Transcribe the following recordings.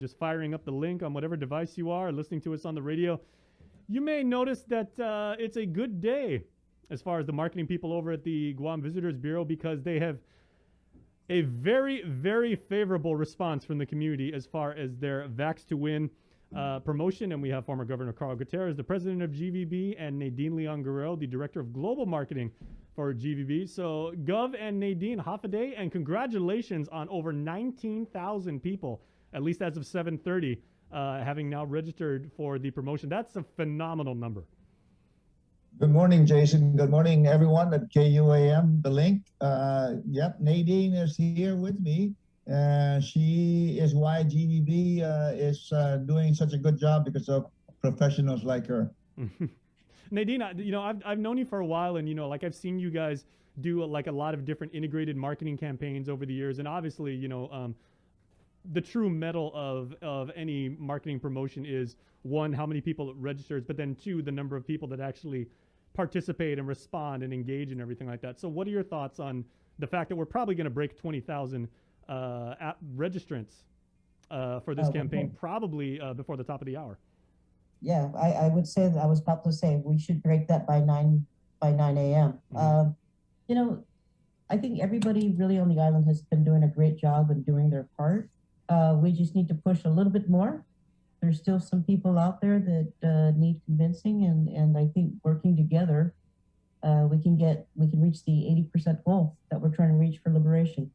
just firing up the link on whatever device you are, listening to us on the radio, you may notice that it's a good day as far as the marketing people over at the Guam Visitors Bureau, because they have a very, very favorable response from the community as far as their Vax to Win promotion. And we have former Governor Carl Gutierrez, the president of GVB, and Nadine Guerrero, the director of global marketing for GVB. So, Gov and Nadine, half a day, and congratulations on over 19,000 people, at least as of 7:30, having now registered for the promotion. That's a phenomenal number. Good morning, Jason. Good morning, everyone at KUAM, the link. Yep, Nadine is here with me. She is why GVB is doing such a good job, because of professionals like her. Nadine, I've known you for a while, and I've seen you guys do like a lot of different integrated marketing campaigns over the years, and obviously, the true metal of any marketing promotion is, one, how many people it registers, but then two, the number of people that actually participate and respond and engage and everything like that. So what are your thoughts on the fact that we're probably going to break 20,000 registrants for this campaign, probably before the top of the hour? Yeah, I would say that. I was about to say we should break that by 9 a.m. Mm-hmm. I think everybody really on the island has been doing a great job and doing their part. We just need to push a little bit more. There's still some people out there that need convincing, and I think working together, we can reach the 80% goal that we're trying to reach for liberation.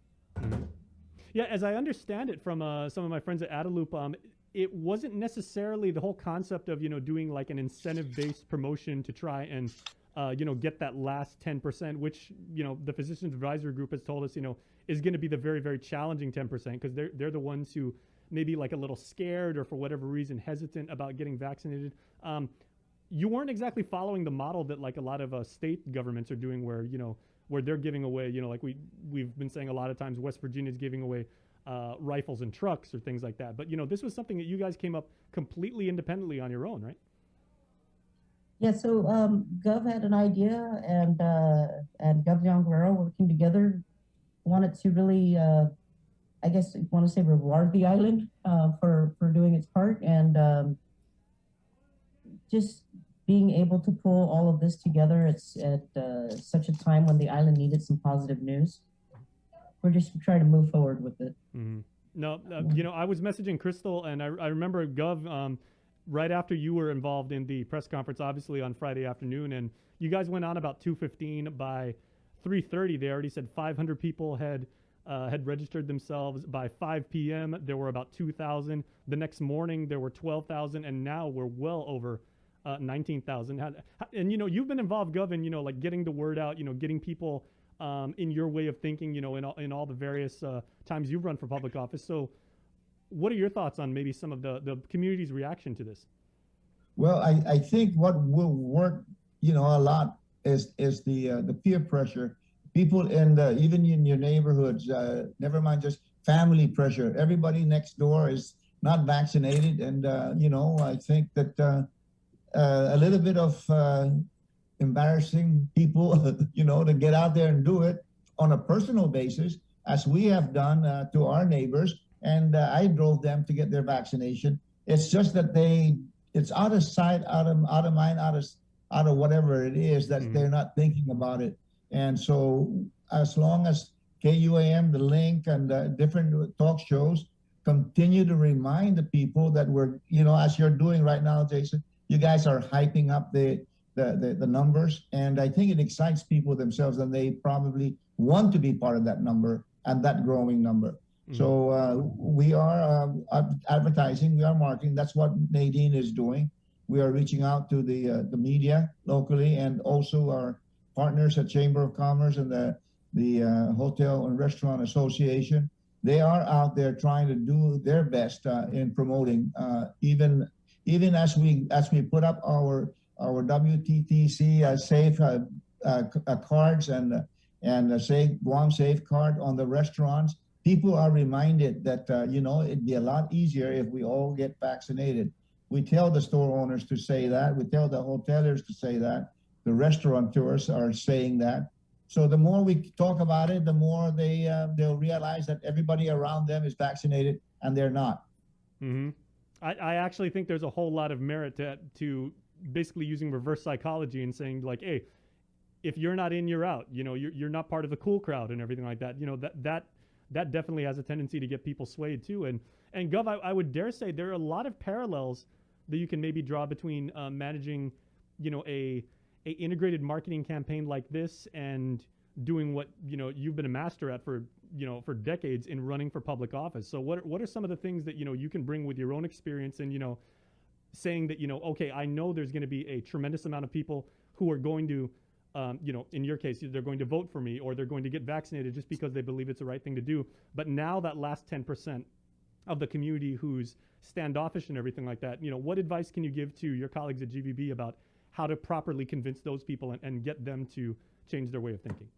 Yeah, as I understand it from some of my friends at Adelup, it wasn't necessarily the whole concept of doing like an incentive-based promotion to try and get that last 10%, which the Physicians Advisory Group has told us is going to be the very, very challenging 10%, because they're the ones who maybe like a little scared or for whatever reason hesitant about getting vaccinated. You weren't exactly following the model that like a lot of state governments are doing, where they're giving away, like we've been saying a lot of times, West Virginia's giving away rifles and trucks or things like that. But this was something that you guys came up completely independently on your own, right? Yeah, so Gov had an idea, and Gov and Guerrero working together wanted to really, I guess I want to say, reward the island for doing its part, and just being able to pull all of this together. It's at such a time when the island needed some positive news. We're just trying to move forward with it. Mm-hmm. No, I was messaging Crystal, and I remember Gov, right after you were involved in the press conference, obviously on Friday afternoon, and you guys went on about 2:15. By 3:30, they already said 500 people had registered themselves. By 5 p.m., there were about 2,000. The next morning, there were 12,000, and now we're well over 19,000. And you've been involved, Gov, in like getting the word out, getting people in your way of thinking, in all the various times you've run for public office. So what are your thoughts on maybe some of the community's reaction to this? Well, I think what will work, a lot is the peer pressure. People even in your neighborhoods, never mind just family pressure. Everybody next door is not vaccinated, and I think that a little bit of embarrassing people, to get out there and do it on a personal basis, as we have done to our neighbors. And I drove them to get their vaccination. It's just that it's out of sight, out of mind, out of whatever it is, that they're not thinking about it. And so as long as KUAM, the link, and different talk shows continue to remind the people that we're, as you're doing right now, Jason, you guys are hyping up the numbers. And I think it excites people themselves, and they probably want to be part of that number and that growing number. So we are advertising, we are marketing. That's what Nadine is doing. We are reaching out to the media locally, and also our partners at Chamber of Commerce and the Hotel and Restaurant Association. They are out there trying to do their best in promoting. Even as we put up our WTTC safe cards and say Guam Safe card on the restaurants. People are reminded that, it'd be a lot easier if we all get vaccinated. We tell the store owners to say that. We tell the hotelers to say that. The restaurateurs are saying that. So the more we talk about it, the more they'll realize that everybody around them is vaccinated, and they're not. Hmm. I actually think there's a whole lot of merit to basically using reverse psychology and saying like, hey, if you're not in, you're out. You know, you're not part of the cool crowd and everything like that. You know, that definitely has a tendency to get people swayed too. And Gov, I would dare say there are a lot of parallels that you can maybe draw between managing, you know, a integrated marketing campaign like this and doing what you've been a master at for for decades in running for public office. So what are some of the things that you can bring with your own experience and saying that okay, I know there's going to be a tremendous amount of people who are going to in your case, they're going to vote for me or they're going to get vaccinated just because they believe it's the right thing to do. But now that last 10% of the community who's standoffish and everything like that, what advice can you give to your colleagues at GVB about how to properly convince those people and get them to change their way of thinking?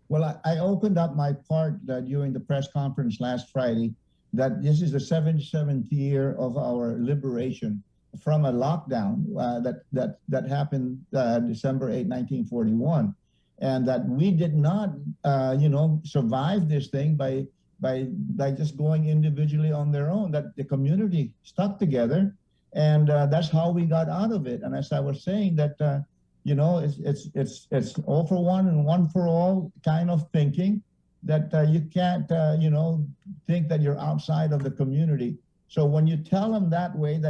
Well, I opened up my part during the press conference last Friday that this is the 77th year of our liberation from a lockdown that happened December 8, 1941, and that we did not, survive this thing by just going individually on their own. That the community stuck together, and that's how we got out of it. And as I was saying, that it's all for one and one for all kind of thinking, that you can't think that you're outside of the community. So when you tell them that way,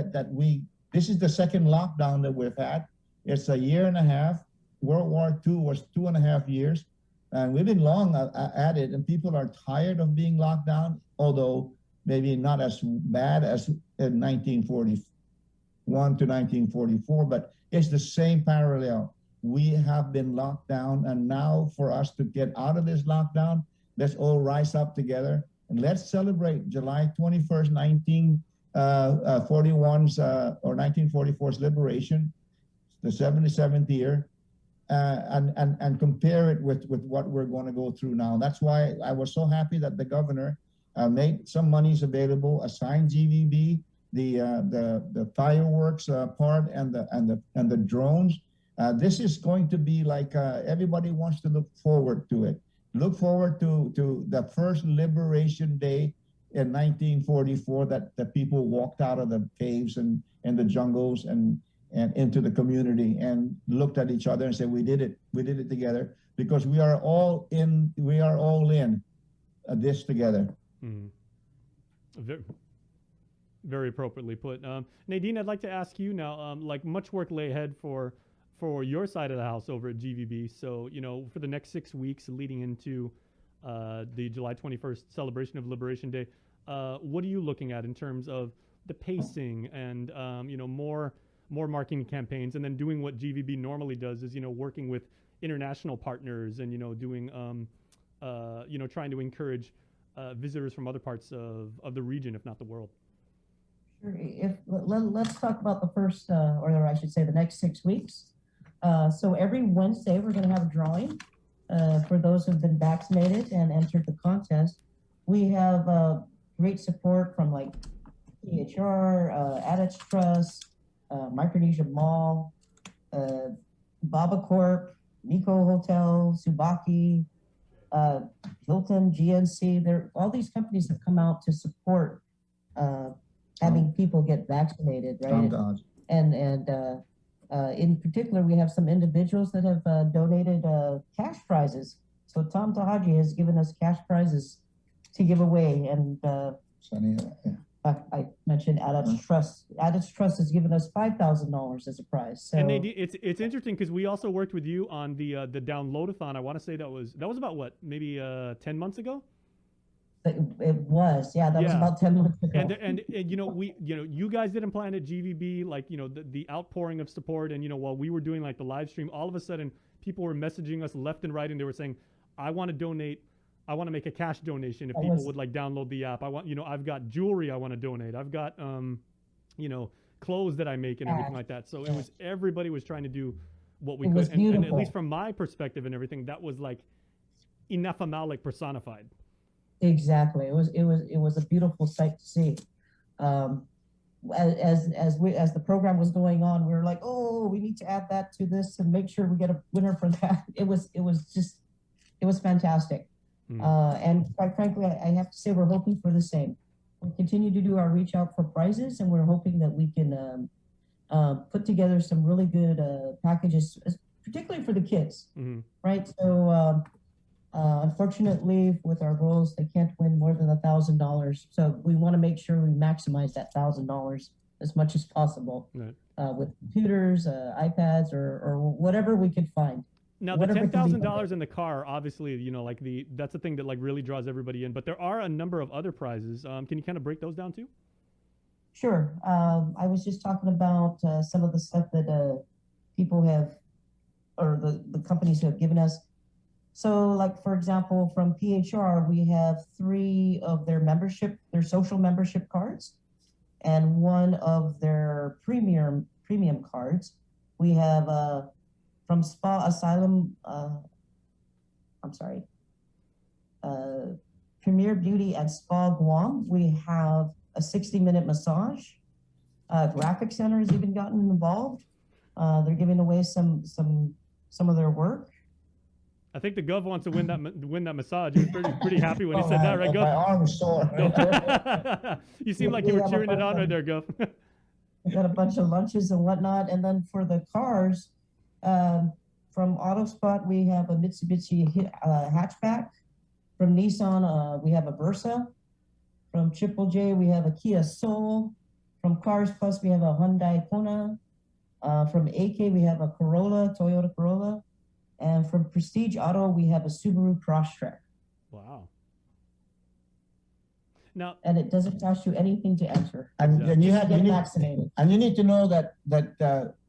this is the second lockdown that we've had. It's a year and a half. World War II was 2.5 years. And we've been long at it, and people are tired of being locked down, although maybe not as bad as in 1941 to 1944, but it's the same parallel. We have been locked down, and now for us to get out of this lockdown, let's all rise up together, and let's celebrate July 21st, 1941's or 1944's liberation, the 77th year, and compare it with what we're going to go through now. That's why I was so happy that the governor made some monies available, assigned GVB the fireworks part and the drones. This is going to be like everybody wants to look forward to it. Look forward to the first Liberation Day in 1944 that the people walked out of the caves and the jungles and into the community and looked at each other and said, we did it together, because we are all in this together. Mm. Very appropriately put. Nadine, I'd like to ask you now, like much work lay ahead for your side of the house over at GVB. So, for the next 6 weeks leading into the July 21st celebration of Liberation Day, what are you looking at in terms of the pacing and, more marketing campaigns, and then doing what GVB normally does is, working with international partners and, doing, trying to encourage visitors from other parts of the region, if not the world? Sure. Let's talk about the first, or I should say the next 6 weeks. So every Wednesday, we're going to have a drawing for those who've been vaccinated and entered the contest. We have great support from like THR, Adage Trust, Micronesia Mall, Baba Corp, Nico Hotel, Subaki, Hilton, GNC. All these companies have come out to support having people get vaccinated, right? And in particular, we have some individuals that have donated cash prizes. So Tom Tahaji has given us cash prizes to give away, and I mentioned Adage Trust. Adage Trust has given us $5,000 as a prize. So, and Nadine, it's interesting because we also worked with you on the downloadathon. I want to say that was about what, maybe 10 months ago. It was, yeah, that was about 10 months ago. And you guys didn't plan at GVB, like, the outpouring of support. And, while we were doing like the live stream, all of a sudden people were messaging us left and right. And they were saying, I want to donate. I want to make a cash donation if people would like download the app. I want, I've got jewelry I want to donate. I've got, clothes that I make and everything like that. So everybody was trying to do what we could. And at least from my perspective and everything, that was like Inafamalik personified. Exactly. It was a beautiful sight to see. As the program was going on, we were like, oh, we need to add that to this and make sure we get a winner for that. It was fantastic. And quite frankly, I have to say we're hoping for the same. we'll continue to do our reach out for prizes, and we're hoping that we can put together some really good packages, particularly for the kids, right? So unfortunately, with our rules, they can't win more than $1,000. So we want to make sure we maximize that $1,000 as much as possible, Right. With computers, iPads, or whatever we could find. Now, the $10,000 in the car, obviously, like that's the thing that like really draws everybody in. But there are a number of other prizes. Can you kind of break those down too? Sure. I was just talking about some of the stuff that people have, or the companies have given us. So, like for example, from PHR, we have 3 of their social membership cards, and 1 of their premium cards. We have from Spa Asylum, Premier Beauty and Spa Guam, we have a 60-minute massage. Graphic Center has even gotten involved. They're giving away some of their work. I think the Gov wants to win that massage. He was pretty happy when he said that, right, Gov? My arm is sore. You seem like you were cheering it on right there, Gov. We got a bunch of lunches and whatnot. And then for the cars, from AutoSpot, we have a Mitsubishi hatchback. From Nissan, we have a Versa. From Triple J, we have a Kia Soul. From Cars Plus, we have a Hyundai Kona. From AK, we have a Toyota Corolla. And from Prestige Auto, we have a Subaru Crosstrek. Wow. Now, and it doesn't cost you anything to enter. And you get vaccinated. And you need to know that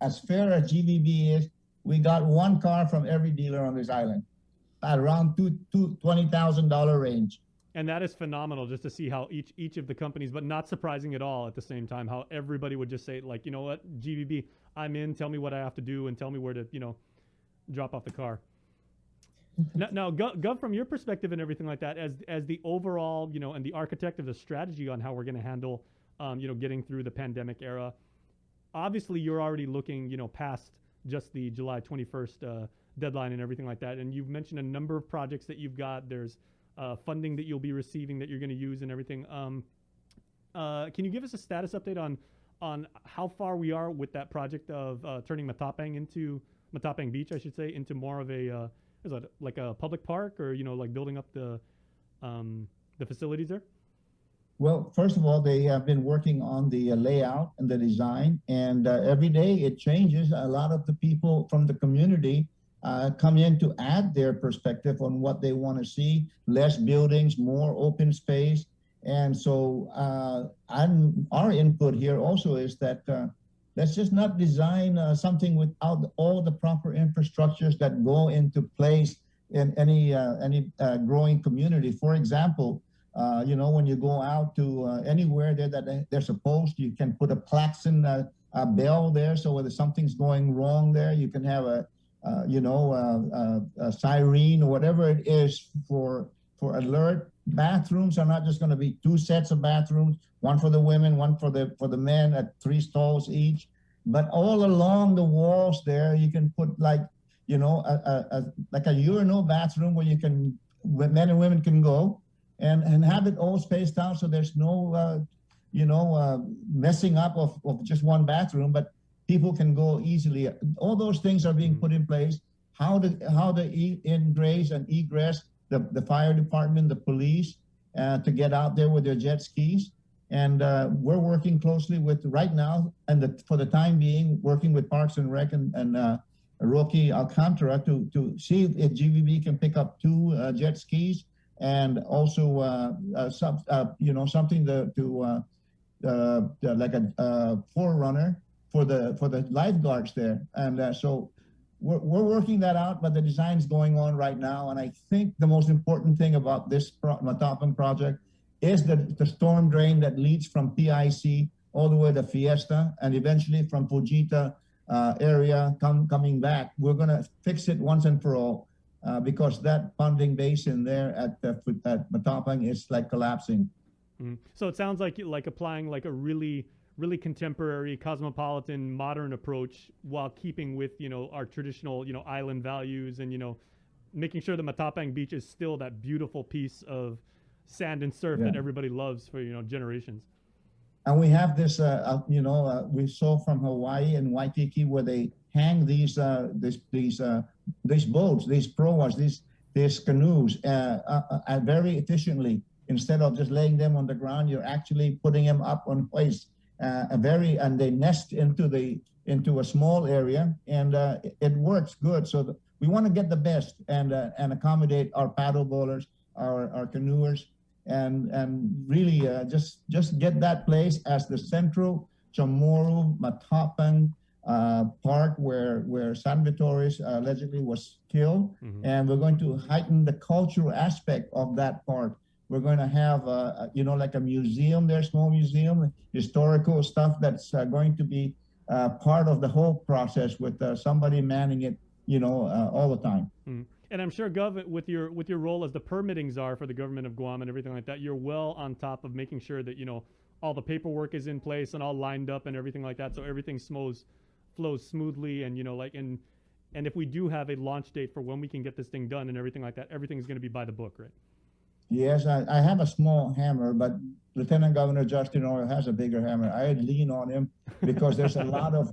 as fair as GVB is, we got 1 car from every dealer on this island, at around $20,000 range. And that is phenomenal, just to see how each of the companies, but not surprising at all at the same time, how everybody would just say, like, you know what, GVB, I'm in. Tell me what I have to do, and tell me where to, drop off the car. Now, Gov, from your perspective and everything like that, as the overall, and the architect of the strategy on how we're going to handle, getting through the pandemic era, obviously you're already looking, past just the July 21st deadline and everything like that. And you've mentioned a number of projects that you've got. There's funding that you'll be receiving that you're going to use and everything. Can you give us a status update on how far we are with that project of turning Matapang Beach, I should say, into more of a is that like a public park, or like building up the facilities there? Well, first of all, they have been working on the layout and the design, and every day it changes. A lot of the people from the community come in to add their perspective on what they want to see: less buildings, more open space. And so our input here also is that let's just not design something without all the proper infrastructures that go into place in any growing community. For example, when you go out to anywhere there that they're supposed, you can put a klaxon, a bell there, so whether something's going wrong there, you can have a siren or whatever it is for alert. Bathrooms are not just going to be 2 sets of bathrooms, one for the women, one for the men, at 3 stalls each. But all along the walls there, you can put like a urinal bathroom where men and women can go, and have it all spaced out so there's no messing up of just one bathroom, but people can go easily. All those things are being put in place. How the ingress and egress, the fire department, the police, to get out there with their jet skis. And we're working closely with, right now, and for the time being, working with Parks and Rec and Rocky Alcantara to see if GVB can pick up 2 jet skis, and also something to like a forerunner for the lifeguards there. And so we're working that out, but the design's going on right now. And I think the most important thing about this Matapang project is the storm drain that leads from PIC all the way to Fiesta, and eventually from Fujita area coming back. We're going to fix it once and for all, because that ponding basin there at Matapang is like collapsing. So it sounds like applying like a really contemporary, cosmopolitan, modern approach while keeping with our traditional island values, and making sure that Matapang Beach is still that beautiful piece of sand and surf Yeah. that everybody loves for generations. And we have this, we saw from Hawaii and Waikiki where they hang these boats, these proas, these canoes, very efficiently. Instead of just laying them on the ground, you're actually putting them up on hoist. And they nest into a small area, and it works good. So we want to get the best and accommodate our paddle bowlers, our canoers, and really just get that place as the central Chamorro Matapang park where San Vittorius allegedly was killed. Mm-hmm. And we're going to heighten the cultural aspect of that park. We're going to have like a museum there, small museum, historical stuff that's going to be part of the whole process with somebody manning it all the time. Mm-hmm. And I'm sure, Gov, with your role as the permitting czar for the government of Guam and everything like that, you're well on top of making sure that all the paperwork is in place and all lined up and everything like that, so everything flows smoothly. And and if we do have a launch date for when we can get this thing done and everything like that, everything's going to be by the book, right? Yes, I have a small hammer, but Lieutenant Governor Justin Oil has a bigger hammer. I lean on him because there's a lot of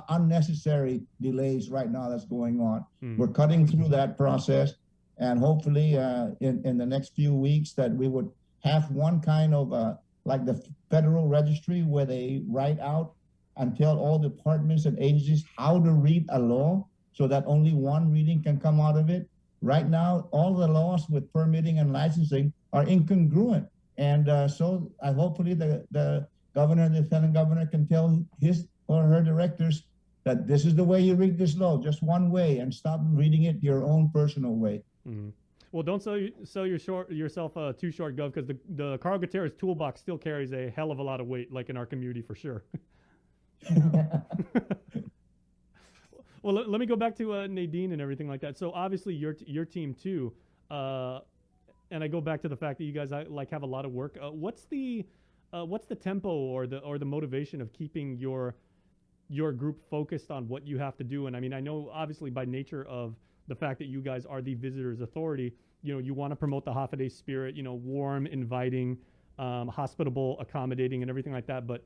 unnecessary delays right now that's going on. We're cutting through that process, and hopefully in the next few weeks that we would have one kind of like the Federal Registry where they write out and tell all departments and agencies how to read a law so that only one reading can come out of it. Right now, all the laws with permitting and licensing are incongruent. And so hopefully the governor, the lieutenant governor can tell his or her directors that this is the way you read this law, just one way, and stop reading it your own personal way. Mm-hmm. Well, don't sell yourself too short, Gov, because the Carl Gutierrez toolbox still carries a hell of a lot of weight, like in our community for sure. Well, let me go back to Nadine and everything like that. So obviously your team too, and I go back to the fact that you guys have a lot of work. What's the tempo or the motivation of keeping your group focused on what you have to do? And I mean, I know obviously by nature of the fact that you guys are the visitors authority, you want to promote the Hafaday spirit, warm, inviting, hospitable, accommodating, and everything like that. But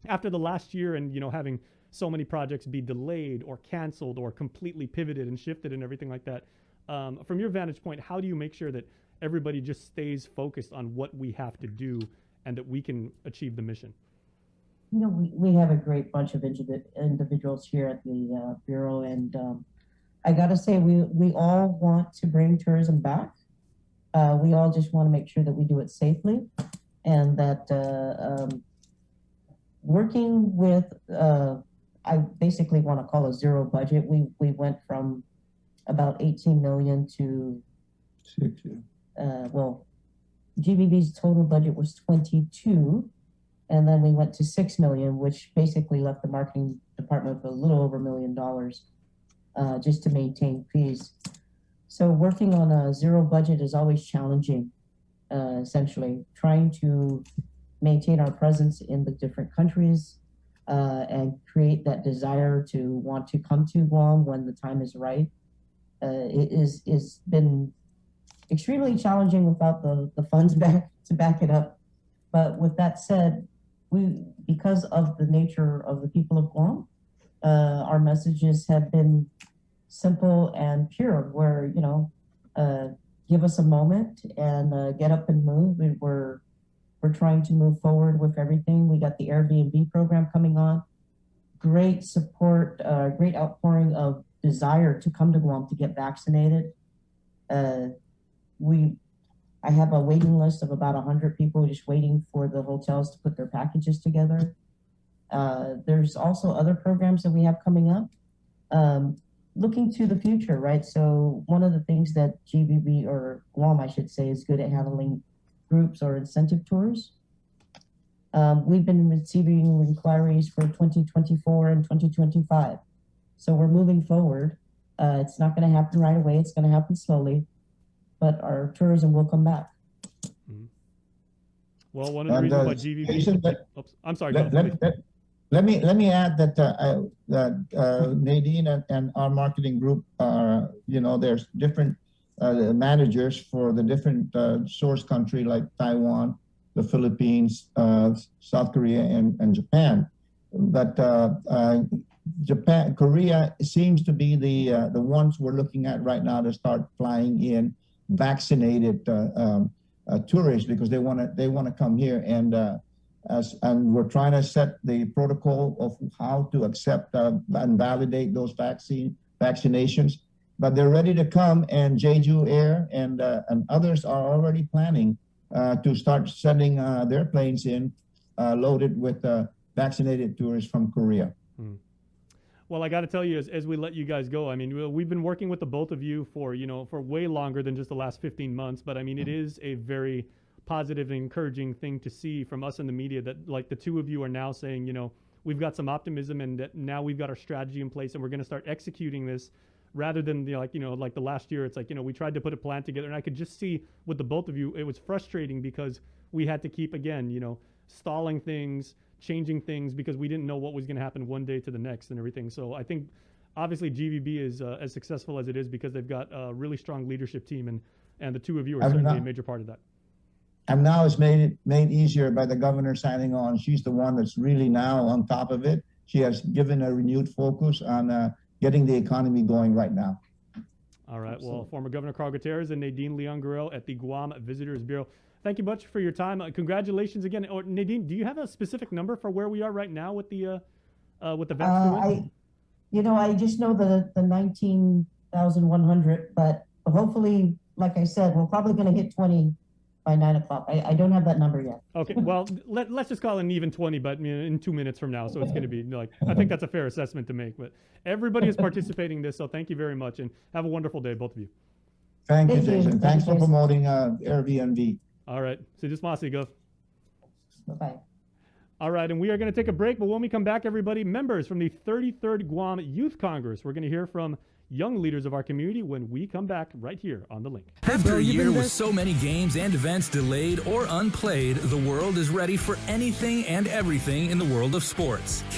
after the last year and having so many projects be delayed or canceled or completely pivoted and shifted and everything like that, from your vantage point, how do you make sure that everybody just stays focused on what we have to do and that we can achieve the mission? We have a great bunch of individuals here at the Bureau, and I gotta say, we all want to bring tourism back. We all just want to make sure that we do it safely, and that working with, I basically want to call a zero budget. We went from about 18 million to, GVB's total budget was 22, and then we went to 6 million, which basically left the marketing department with a little over $1 million just to maintain fees. So working on a zero budget is always challenging, essentially trying to maintain our presence in the different countries and create that desire to want to come to Guam when the time is right. It is been extremely challenging without the funds to back it up. But with that said, because of the nature of the people of Guam, our messages have been simple and pure, where, give us a moment and get up and move. We're trying to move forward with everything. We got the Airbnb program coming on. Great support, great outpouring of desire to come to Guam to get vaccinated. I have a waiting list of about 100 people just waiting for the hotels to put their packages together. There's also other programs that we have coming up. Looking to the future, right? So one of the things that GVB, or Guam, I should say, is good at handling groups or incentive tours. We've been receiving inquiries for 2024 and 2025. So we're moving forward. It's not going to happen right away. It's going to happen slowly, but our tourism will come back. Mm-hmm. Well, one of the reasons why GVB... Oops, I'm sorry. Let me add that Nadine and our marketing group are, there's different managers for the different source country like Taiwan, the Philippines, South Korea, and Japan. But Korea seems to be the ones we're looking at right now to start flying in vaccinated tourists because they want to come here, and we're trying to set the protocol of how to accept and validate those vaccinations. But they're ready to come, and Jeju Air and others are already planning to start sending their planes in loaded with vaccinated tourists from Korea. Well, I got to tell you, as we let you guys go, I mean, we've been working with the both of you for way longer than just the last 15 months. But I mean, it is a very positive and encouraging thing to see from us in the media that like the two of you are now saying, we've got some optimism and that now we've got our strategy in place and we're going to start executing this rather than like the last year. It's like, we tried to put a plan together, and I could just see with the both of you, it was frustrating because we had to keep, again, stalling things, changing things because we didn't know what was going to happen one day to the next and everything. So I think obviously GVB is as successful as it is because they've got a really strong leadership team, and the two of you are certainly a major part of that. And now it's made easier by the governor signing on. She's the one that's really now on top of it. She has given a renewed focus on getting the economy going right now. All right. Well, former Governor Carl Gutierrez and Nadine Guerrero at the Guam Visitors Bureau. Thank you much for your time. Congratulations again. Or Nadine, do you have a specific number for where we are right now with the vaccine? I just know the 19,100, but hopefully, like I said, we're probably going to hit 20 by 9 o'clock. I don't have that number yet. Okay, well, let's just call it an even 20, but in 2 minutes from now. So it's going to be I think that's a fair assessment to make. But everybody is participating in this, so thank you very much, and have a wonderful day, both of you. Thank you, Jason. Thanks for promoting Airbnb. All right. So just go. Bye-bye. All right, and we are going to take a break, but when we come back, everybody, members from the 33rd Guam Youth Congress, we're going to hear from young leaders of our community when we come back right here on The Link. After a year with so many games and events delayed or unplayed, the world is ready for anything and everything in the world of sports.